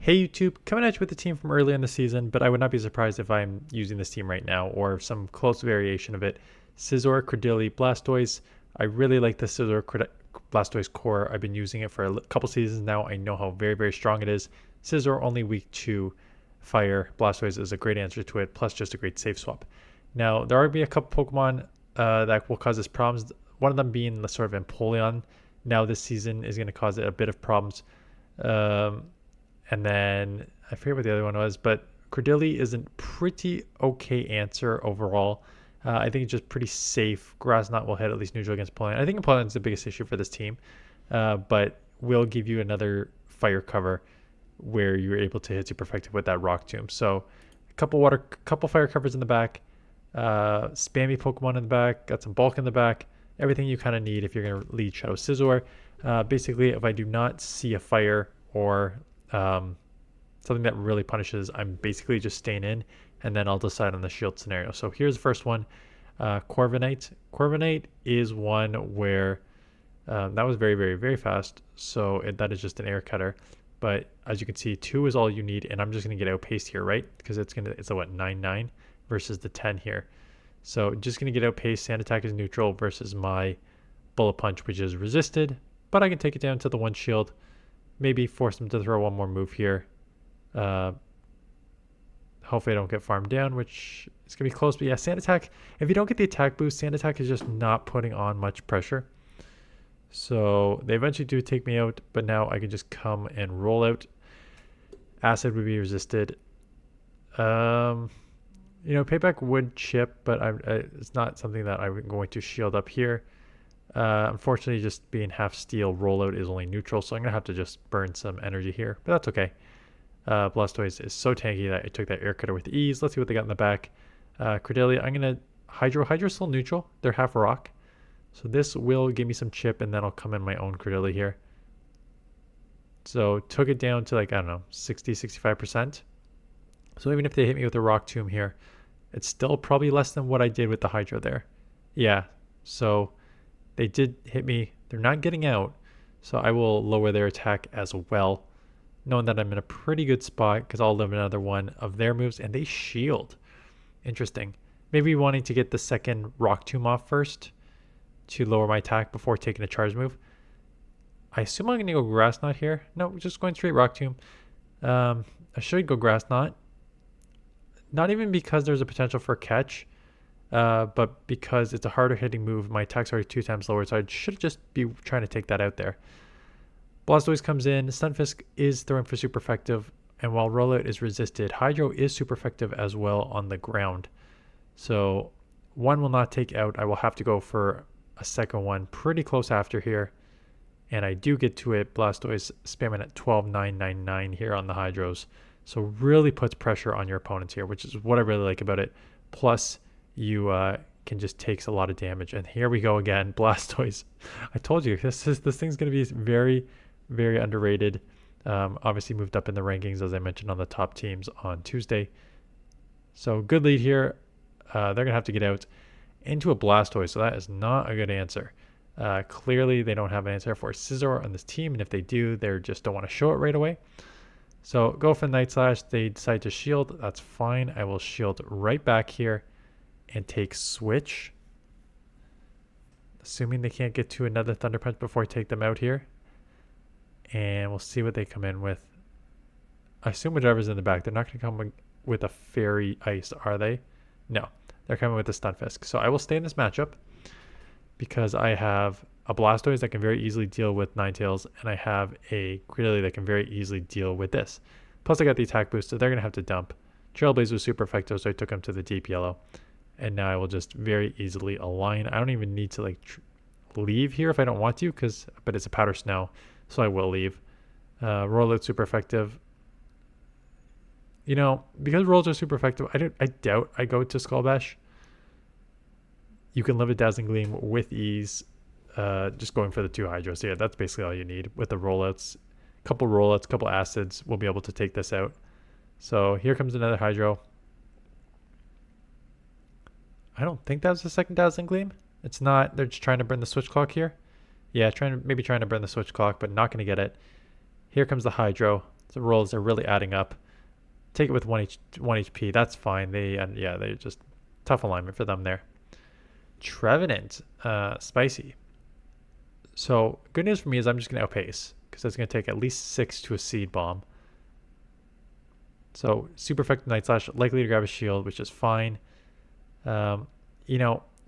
Hey YouTube, coming at you with the team from early in the season, but I would not be surprised if I'm using this team right now or some close variation of it. Scizor, Cradily, Blastoise. I really like the Scizor Blastoise core. I've been using it for a couple seasons now. I know how very, very strong it is. Scizor only weak to fire. Blastoise is a great answer to it, plus just a great safe swap. Now, there are be a couple Pokemon that will cause us problems. One of them being the sort of Empoleon now this season is going to cause it a bit of problems. Um, and then I forget what the other one was, but Cradily is a pretty okay answer overall. I think it's just pretty safe. Grass Knot will hit at least neutral against Empoleon. I think Empoleon is the biggest issue for this team, but will give you another fire cover where you're able to hit super effective with that Rock Tomb. So a couple fire covers in the back, spammy Pokemon in the back, got some bulk in the back, everything you kind of need if you're going to lead Shadow Scizor. Basically, if I do not see a fire or something that really punishes, I'm basically just staying in, and then I'll decide on the shield scenario. So here's the first one, Corviknight. Corviknight is one where that was very, very, very fast. So that is just an air cutter. But as you can see, 2 is all you need, and I'm just going to get outpaced here, right? Because it's a what, 9-9 versus the 10 here. So just going to get outpaced. Sand attack is neutral versus my bullet punch, which is resisted. But I can take it down to the 1 shield. Maybe force them to throw one more move here. Hopefully I don't get farmed down, which is going to be close. But yeah, Sand attack, if you don't get the attack boost, Sand attack is just not putting on much pressure. So they eventually do take me out, but now I can just come and roll out. Acid would be resisted. Payback would chip, but it's not something that I'm going to shield up here. Unfortunately, just being half steel, rollout is only neutral, so I'm going to have to just burn some energy here, but that's okay. Blastoise is so tanky that I took that air cutter with ease. Let's see what they got in the back. Cradily, I'm going to Hydro. Hydro's still neutral. They're half rock. So this will give me some chip, and then I'll come in my own Cradily here. So took it down to like, I don't know, 60, 65%. So even if they hit me with a Rock Tomb here, it's still probably less than what I did with the Hydro there. Yeah, so they did hit me. They're not getting out, so I will lower their attack as well, knowing that I'm in a pretty good spot because I'll live another one of their moves, and they shield. Interesting. Maybe wanting to get the second Rock Tomb off first to lower my attack before taking a charge move. I assume I'm going to go Grass Knot here. No, just going straight Rock Tomb. I should go Grass Knot. Not even because there's a potential for a catch, but because it's a harder hitting move. My attack's already 2 times lower, so I should just be trying to take that out there. Blastoise comes in. Stunfisk is throwing for super effective, and while rollout is resisted, Hydro is super effective as well on the ground. So one will not take out. I will have to go for a second one pretty close after here, and I do get to it. Blastoise spamming at 12-9-9-9 here on the Hydros. So really puts pressure on your opponents here, which is what I really like about it. Plus, you can just take a lot of damage. And here we go again, Blastoise. I told you, this thing's going to be very, very underrated. Obviously moved up in the rankings, as I mentioned, on the top teams on Tuesday. So good lead here. They're going to have to get out into a Blastoise, so that is not a good answer. Clearly, they don't have an answer for Scizor on this team, and if they do, they just don't want to show it right away. So go for Night Slash. They decide to shield. That's fine. I will shield right back here and take Switch. Assuming they can't get to another Thunder Punch before I take them out here. And we'll see what they come in with. I assume whichever's in the back. They're not going to come with a Fairy Ice, are they? No. They're coming with the Stunfisk. So I will stay in this matchup because I have a Blastoise that can very easily deal with Ninetails, and I have a Cradily that can very easily deal with this. Plus I got the attack boost, so they're going to have to dump. Trailblaze was super effective, so I took him to the deep yellow. And now I will just very easily align. I don't even need to leave here if I don't want to, but it's a powder snow, so I will leave. Rollout super effective. Because rolls are super effective, I doubt I go to Skull Bash. You can live a Dazzling Gleam with ease, just going for the 2 Hydros. So yeah, that's basically all you need with the rollouts. Couple acids, we'll be able to take this out. So here comes another Hydro. I don't think that was the second Dazzling Gleam. It's not. They're just trying to burn the switch clock here. Yeah, trying to burn the switch clock, but not going to get it. Here comes the Hydro. The rolls are really adding up. Take it with 1 HP. That's fine. They're just tough alignment for them there. Trevenant, spicy. So good news for me is I'm just going to outpace because that's going to take at least 6 to a seed bomb. So super effective Night Slash, likely to grab a shield, which is fine. The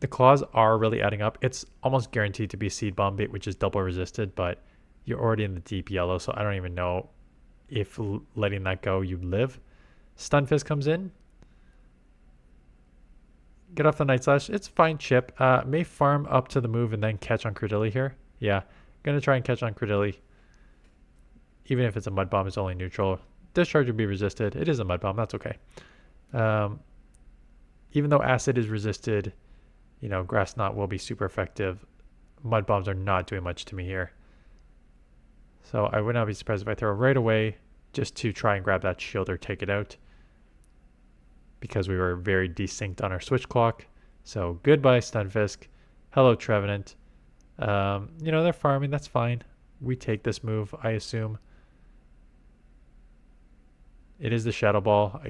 claws are really adding up. It's almost guaranteed to be seed bomb bait, which is double resisted, but you're already in the deep yellow, so I don't even know if letting that go you live. Stunfisk comes in. Get off the Night Slash. It's fine chip. May farm up to the move and then catch on cradily here. Yeah, gonna try and catch on cradily. Even if it's a mud bomb, it's only neutral. Discharge would be resisted. It is a mud bomb. That's okay. Even though acid is resisted, grass knot will be super effective. Mud bombs are not doing much to me here. So I would not be surprised if I throw right away just to try and grab that shield or take it out, because we were very desynced on our switch clock. So goodbye Stunfisk. Hello Trevenant. They're farming. That's fine. We take this move, I assume. It is the Shadow Ball.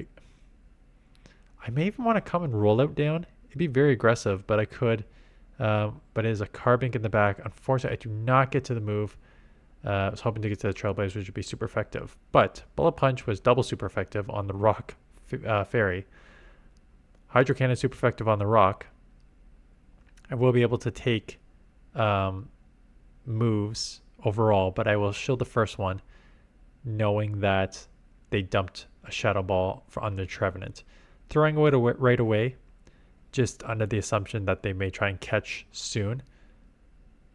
I may even want to come and roll out down. It'd be very aggressive, but I could. But it is a Carbink in the back. Unfortunately, I do not get to the move. I was hoping to get to the Trailblaze, which would be super effective. But Bullet Punch was double super effective on the Rock Fairy. Hydro Cannon super effective on the Rock. I will be able to take moves overall, but I will shield the first one, knowing that they dumped a Shadow Ball on the Trevenant. Throwing it right away, just under the assumption that they may try and catch soon.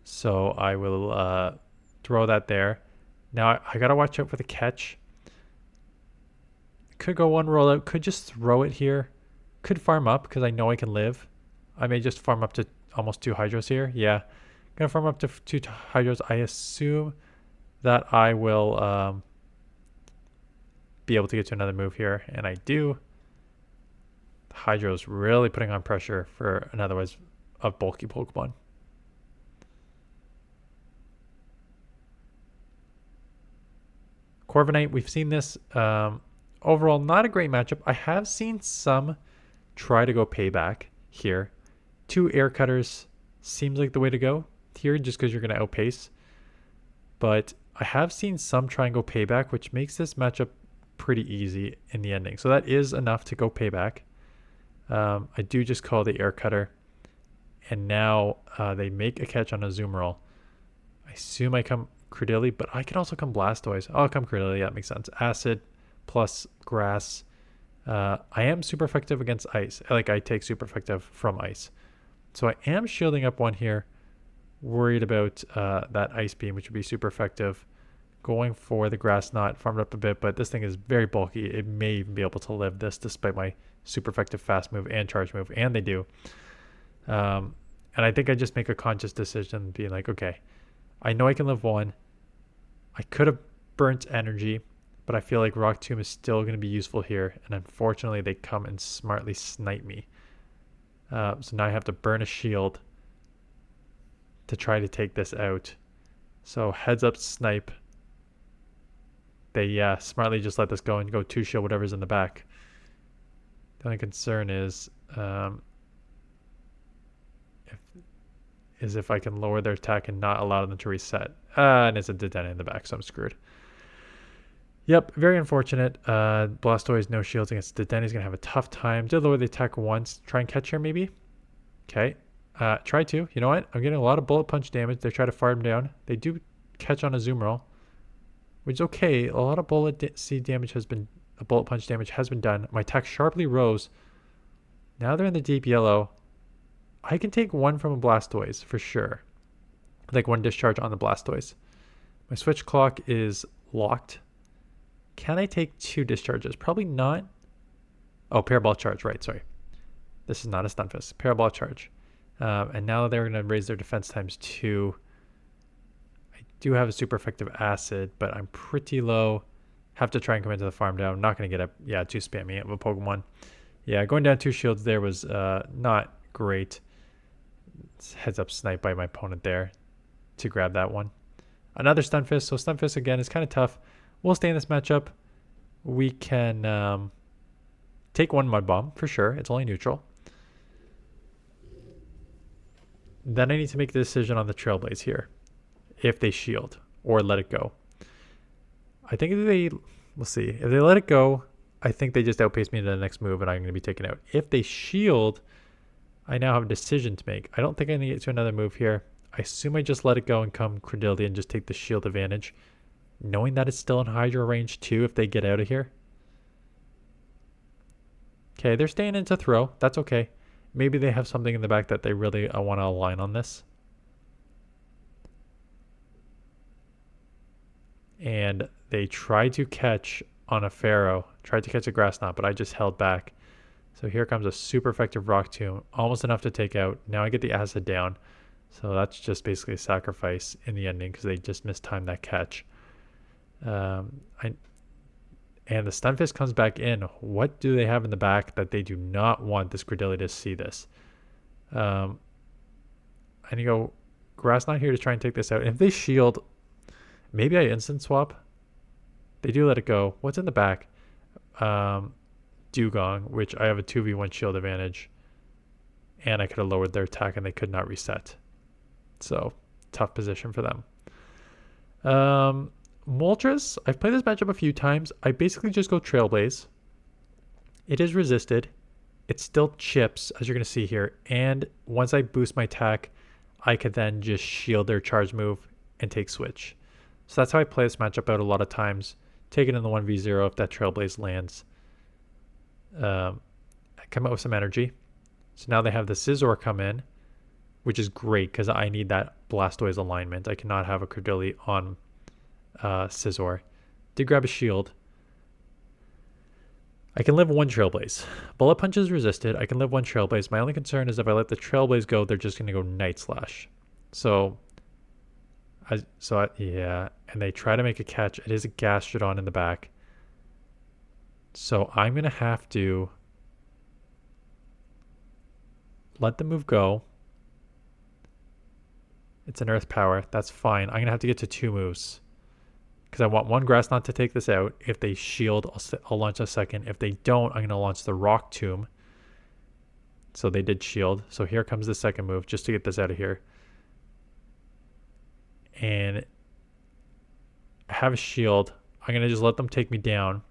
So I will throw that there. Now I gotta watch out for the catch. Could go one rollout, could just throw it here. Could farm up because I know I can live. I may just farm up to almost 2 Hydros here. Yeah, gonna farm up to 2 Hydros. I assume that I will be able to get to another move here, and I do. Hydro's really putting on pressure for an otherwise a bulky Pokemon. Corviknight, we've seen this. Overall, not a great matchup. I have seen some try to go payback here. 2 air cutters seems like the way to go here, just because you're going to outpace. But I have seen some try and go payback, which makes this matchup pretty easy in the ending. So that is enough to go payback. I do just call the air cutter, and now they make a catch on a Azumarill. I assume I come cradily, but I can also come blastoise. I'll come cradily. Yeah, that makes sense. Acid plus grass. I am super effective against ice. I take super effective from ice. So I am shielding up one here. Worried about that ice beam, which would be super effective. Going for the grass knot, farmed up a bit, but this thing is very bulky. It may even be able to live this despite my super effective fast move and charge move, and they do. And I think I just make a conscious decision being like, okay, I know I can live 1. I could have burnt energy, but I feel like Rock Tomb is still going to be useful here, and unfortunately they come and smartly snipe me. So now I have to burn a shield to try to take this out. So heads up snipe. They smartly just let this go and go 2 shield whatever's in the back. The only concern is if I can lower their attack and not allow them to reset. And it's a Dedenne in the back, so I'm screwed. Yep, very unfortunate. Blastoise, no shields against Dedenne. He's going to have a tough time. Did lower the attack once. Try and catch here, maybe? Okay. Try to. You know what? I'm getting a lot of bullet punch damage. They try to fire him down. They do catch on a Azumarill, which is okay. A lot of bullet punch damage has been done. My attack sharply rose. Now they're in the deep yellow. I can take 1 from a Blastoise for sure. Like 1 discharge on the Blastoise. My switch clock is locked. Can I take 2 discharges? Probably not. Oh, Parabolic Charge, right, sorry. This is not a Stunfisk. Parabolic Charge. And now they're going to raise their defense times 2. I do have a super effective acid, but I'm pretty low. Have to try and come into the farm down. I'm not going to get too spammy of a Pokemon. Yeah, going down 2 shields there was not great. It's heads up snipe by my opponent there to grab that one. Another Stunfisk. So Stunfisk again is kind of tough. we'll stay in this matchup. We can take one Mud Bomb for sure. It's only neutral. Then I need to make the decision on the Trailblaze here. If they shield or let it go. I think we'll see. If they let it go, I think they just outpace me to the next move and I'm going to be taken out. If they shield, I now have a decision to make. I don't think I need to get to another move here. I assume I just let it go and come cradily and just take the shield advantage, knowing that it's still in Hydro range too if they get out of here. Okay, they're staying into throw. That's okay. Maybe they have something in the back that they really want to align on this. And they tried to catch on a Pharaoh, tried to catch a Grass Knot, but I just held back. So here comes a super effective Rock Tomb, almost enough to take out. Now I get the Acid down. So that's just basically a sacrifice in the ending because they just mistimed that catch. And the Stunfisk comes back in. What do they have in the back that they do not want this cradily to see this? I need to go Grass Knot here to try and take this out. And if they shield, maybe I instant swap. They do let it go. What's in the back? Dugong, which I have a 2v1 shield advantage. And I could have lowered their attack and they could not reset. So, tough position for them. Moltres, I've played this matchup a few times. I basically just go Trailblaze. It is resisted. It still chips, as you're going to see here. And once I boost my attack, I could then just shield their charge move and take switch. So that's how I play this matchup out a lot of times. Take it in the 1v0 if that Trailblaze lands. I come out with some energy. So now they have the Scizor come in, which is great because I need that Blastoise alignment. I cannot have a cradily on Scizor. Did grab a shield. I can live one Trailblaze. Bullet Punch is resisted. I can live one Trailblaze. My only concern is if I let the Trailblaze go, they're just going to go Night Slash. So, yeah. And they try to make a catch. It is a Gastrodon in the back. So I'm going to have to let the move go. It's an Earth Power. That's fine. I'm going to have to get to 2 moves. Because I want one Grass Knot to take this out. If they shield, I'll launch a second. If they don't, I'm going to launch the Rock Tomb. So they did shield. So here comes the second move just to get this out of here. And I have a shield. I'm going to just let them take me down.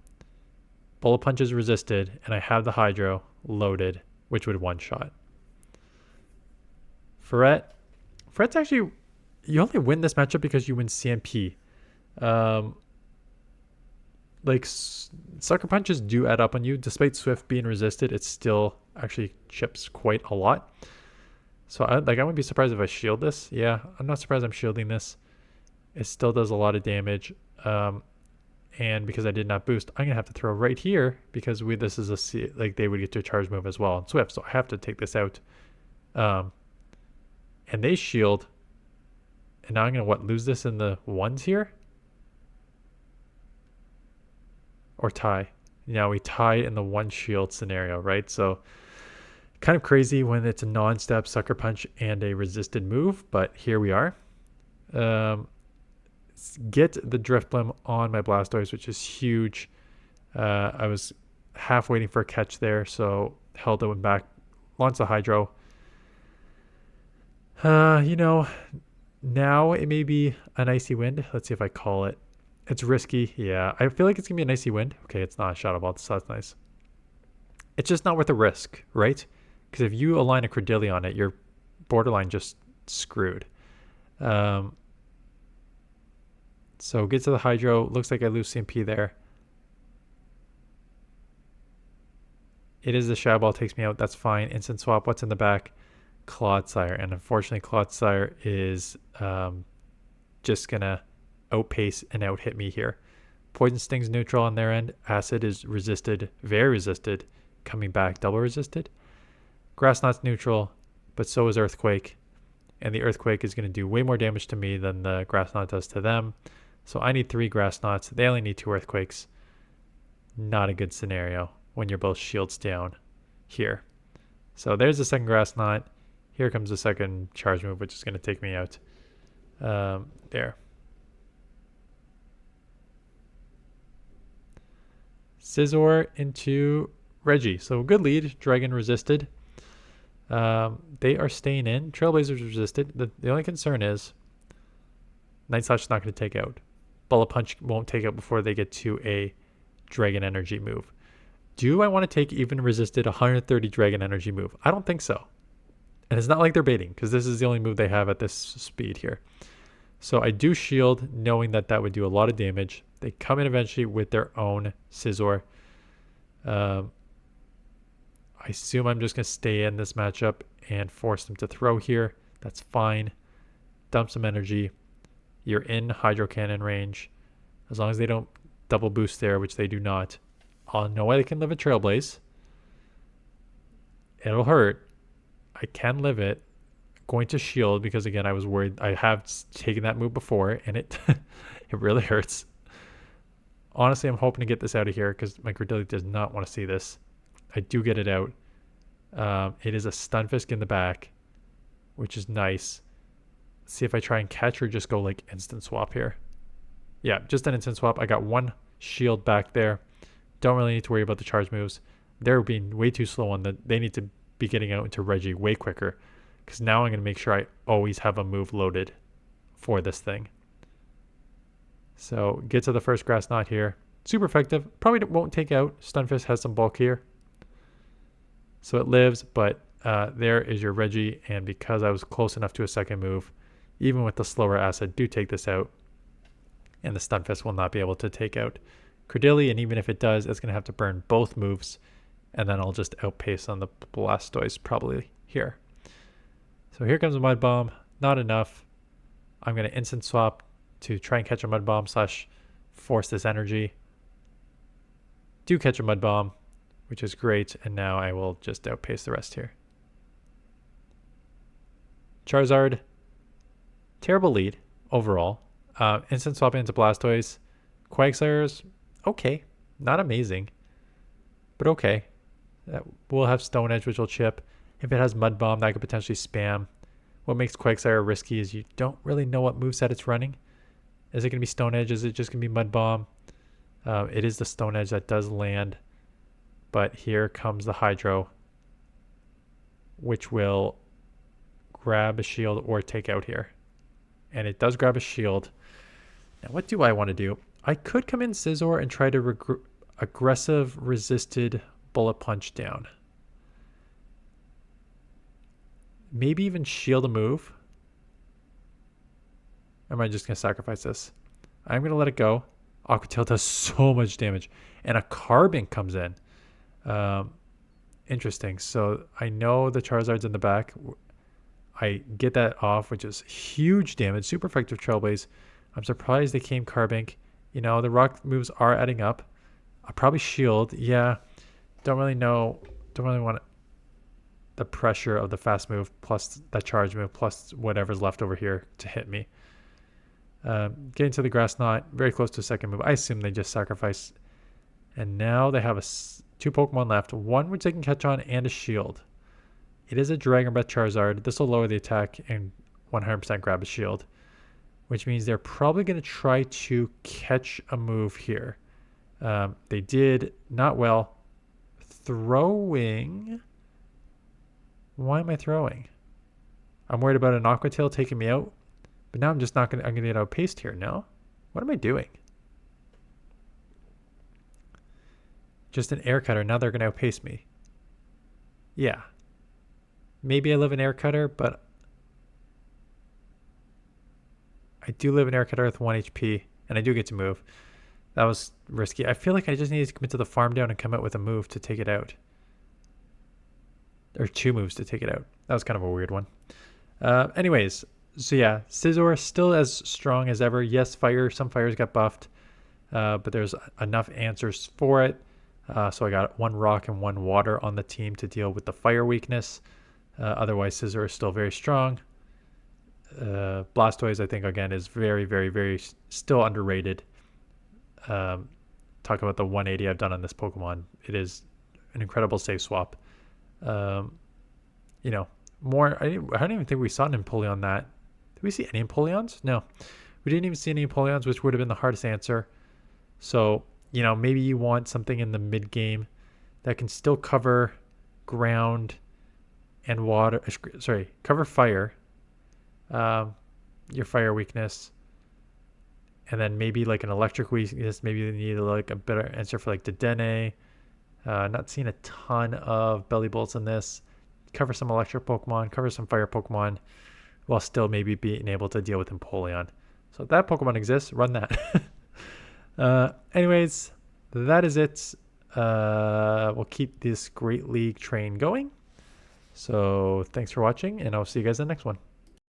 Bullet Punch is resisted. And I have the Hydro loaded, which would one-shot. Fret's actually... You only win this matchup because you win CMP. Sucker Punches do add up on you. Despite Swift being resisted, it still actually chips quite a lot. So I wouldn't be surprised if I shield this. Yeah, I'm not surprised I'm shielding this. It still does a lot of damage. And because I did not boost, I'm gonna have to throw right here because this is they would get to a charge move as well on Swift. So I have to take this out. And they shield. And now I'm gonna lose this in the ones here? Or tie. Now we tie in the one shield scenario, right? So kind of crazy when it's a non-step Sucker Punch and a resisted move, but here we are. Get the Drifblim on my Blastoise, which is huge. I was half waiting for a catch there, so held it back. Launched the Hydro. Now it may be an Icy Wind. Let's see if I call it. It's risky. Yeah, I feel like it's going to be an Icy Wind. Okay, it's not a Shadow Ball, so that's nice. It's just not worth the risk, right? Because if you align a Cradily on it, you're borderline just screwed. So get to the Hydro. Looks like I lose CMP there. It is the Shadow Ball, takes me out. That's fine. Instant swap. What's in the back? Clodsire. And unfortunately, Clodsire is just going to outpace and out hit me here. Poison Sting's neutral on their end. Acid is resisted, very resisted, coming back double resisted. Grass Knot's neutral, but so is Earthquake. And the Earthquake is going to do way more damage to me than the Grass Knot does to them. So I need 3 Grass Knots. They only need 2 Earthquakes. Not a good scenario when you're both shields down here. So there's the second Grass Knot. Here comes the second charge move, which is going to take me out. There. Scizor into Reggie. So good lead. Dragon resisted. They are staying in. Trailblazers resisted. The only concern is Night Slash is not going to take out. Bullet Punch won't take out before they get to a Dragon Energy move. Do I want to take even resisted 130 Dragon Energy move? I don't think so. And it's not like they're baiting, because this is the only move they have at this speed here. So I do shield, knowing that that would do a lot of damage. They come in eventually with their own Scizor. I assume I'm just going to stay in this matchup and force them to throw here. That's fine. Dump some energy. You're in Hydro Cannon range. As long as they don't double boost there, which they do not. I'll know why they can live a Trailblaze. It'll hurt. I can live it. Going to shield because, again, I was worried. I have taken that move before, and it it really hurts. Honestly, I'm hoping to get this out of here because my cradily does not want to see this. I do get it out. It is a Stunfisk in the back, which is nice. Let's see if I try and catch or just go like instant swap here. Yeah, just an instant swap. I got one shield back there. Don't really need to worry about the charge moves. They're being way too slow on that. They need to be getting out into Reggie way quicker, because now I'm going to make sure I always have a move loaded for this thing. So get to the first grass knot here. Super effective. Probably won't take out. Stunfisk has some bulk here. So it lives, but there is your Reggie. And because I was close enough to a second move, even with the slower acid, do take this out. And the Stunfisk will not be able to take out Cradily. And even if it does, it's going to have to burn both moves. And then I'll just outpace on the Blastoise probably here. So here comes a Mud Bomb. Not enough. I'm going to instant swap to try and catch a Mud Bomb / force this energy. Do catch a Mud Bomb, which is great. And now I will just outpace the rest here. Charizard. Terrible lead overall. Instant swap into Blastoise. Quagsire's okay. Not amazing, but okay. We'll have Stone Edge, which will chip. If it has Mud Bomb, that could potentially spam. What makes Quagsire risky is you don't really know what moveset it's running. Is it going to be Stone Edge? Is it just going to be Mud Bomb? It is the Stone Edge that does land. But here comes the Hydro, which will grab a shield or take out here. And it does grab a shield. Now, what do I want to do? I could come in Scizor and try to aggressive resisted Bullet Punch down. Maybe even shield a move. Or am I just going to sacrifice this? I'm going to let it go. Aqua Tail does so much damage. And a Carbink comes in. Interesting. So I know the Charizard's in the back. I get that off, which is huge damage. Super effective Trailblaze. I'm surprised they came Carbink. You know, the rock moves are adding up. I'll probably shield. Yeah. Don't really know. Don't really want the pressure of the fast move plus that charge move plus whatever's left over here to hit me. Getting to the grass knot, very close to a second move. I assume they just sacrifice. And now they have two Pokemon left. One which they can catch on and a shield. It is a Dragon Breath Charizard. This will lower the attack and 100% grab a shield, which means they're probably going to try to catch a move here. They did not well. Throwing. Why am I throwing? I'm worried about an Aqua Tail taking me out, but now I'm just not going to, I'm going to get outpaced here. No? What am I doing? Just an Air Cutter. Now they're going to outpace me. Yeah. Maybe I live an Air Cutter, but I do live an Air Cutter with 1 HP, and I do get to move. That was risky. I feel like I just needed to commit to the farm down and come out with a move to take it out. Or two moves to take it out. That was kind of a weird one. Anyways, so yeah, Scizor still as strong as ever. Yes, some fires got buffed, but there's enough answers for it. So I got 1 rock and 1 water on the team to deal with the fire weakness. Otherwise, Scizor is still very strong. Blastoise, I think, again, is very, very, very still underrated. Talk about the 180 I've done on this Pokemon. It is an incredible save swap. You know, more. I don't even think we saw an Empoleon that. Did we see any Empoleons? No, we didn't even see any Empoleons, which would have been the hardest answer. So you know, maybe you want something in the mid game that can still cover ground and water. Sorry, cover fire, your fire weakness, and then maybe like an electric weakness. Maybe you need like a better answer for like Dedenne. Not seeing a ton of belly bolts in this. Cover some electric Pokemon, cover some fire Pokemon, while still maybe being able to deal with Empoleon. So if that Pokemon exists, run that. Anyways, that is it. We'll keep this Great League train going. So thanks for watching, and I'll see you guys in the next one.